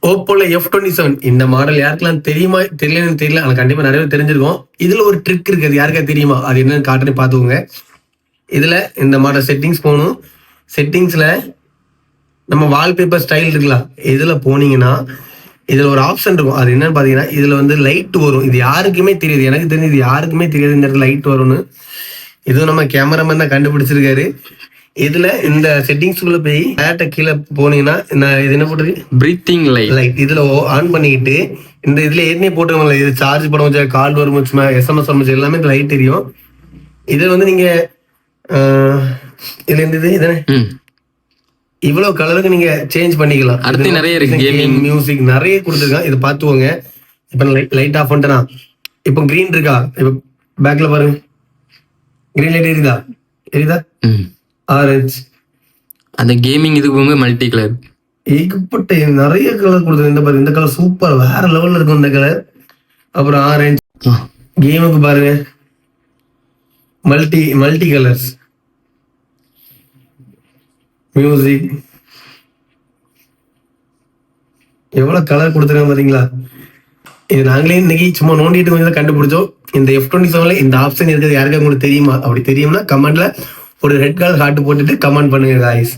ஓப்போல F27 இந்த model யாருக்கெல்லாம் தெரியுமா தெரியலன்னு தெரியல, ஆனால் கண்டிப்பா நிறைய பேர் தெரிஞ்சிருக்கும். இதுல ஒரு ட்ரிக் இருக்கு, அது யாருக்கா தெரியுமா? அது என்னன்னு காட்டுன்னு பாத்துக்கோங்க. இதுல இந்த மாடல் செட்டிங்ஸ் போகணும். செட்டிங்ஸ்ல நம்ம வால்பேப்பர் ஸ்டைல் இருக்கலாம், இதுல போனீங்கன்னா இதுல ஒரு ஆப்ஷன் இருக்கும். அது என்னன்னு பாத்தீங்கன்னா, இதுல வந்து லைட் வரும். இது யாருக்குமே தெரியாது, எனக்கு தெரிஞ்சு இது யாருக்குமே தெரியாது இந்த இடத்துல லைட் வரும்னு. இதுவும் நம்ம கேமராமேன் தான் கண்டுபிடிச்சிருக்காரு. இதுல இந்த செட்டிங்ஸ்குள்ள போய் டேட்டா கீழே போனீங்கன்னா இது என்ன போட்டுருக்கு, பிரீத்திங் லைட். இதுல ஆன் பண்ணிக்கிட்டு இந்த இதுல ஏற்கனவே போட்டுருக்கோம்ல, இது சார்ஜ் பண்ண வச்சா கால் வரும், SMS வரும், எல்லாமே இந்த லைட் தெரியும். இது வந்து நீங்க இதுல இருந்தது இதுதானே, இவ்வளவு கலருக்கு நீங்க சேஞ்ச் பண்ணிக்கலாம். அடுத்து நிறைய இருக்கு, கேமிங், மியூசிக் நிறைய கொடுத்துருக்கான். இதை பார்த்துக்கோங்க. இப்ப லைட் ஆஃப் பண்ணிட்டேனா, இப்போ கிரீன் இருக்கா, இப்ப பேக்ல பாருங்க, கிரீன் லைட் எரியுதா, ஆரஞ்சு. அந்த கேமிங் இதுக்கு போங்க மல்டி கலர், ஏகப்பட்ட நிறைய கலர் கொடுத்துருக்கு. இந்த பாருங்க, இந்த கலர் சூப்பர், வேற லெவல்ல இருக்கும் இந்த கலர். அப்புறம் ஆரஞ்சு. கேமுக்கு பாருங்க, மல்டி கலர்ஸ். மியூசிக் எவ்வளவு கலர் கொடுத்துருக்காங்க பாத்தீங்களா? இது நாங்களே இன்னைக்கு சும்மா நோண்டிட்டு கொஞ்சம் கண்டுபிடிச்சோம். இந்த F27ல இந்த ஆப்ஷன் இருக்குது, யாருக்கா உங்களுக்கு தெரியுமா? அப்படி தெரியும்னா கமெண்ட்ல ஒரு ரெட் கலர் ஹார்ட் போட்டுட்டு கமெண்ட் பண்ணுங்க guys.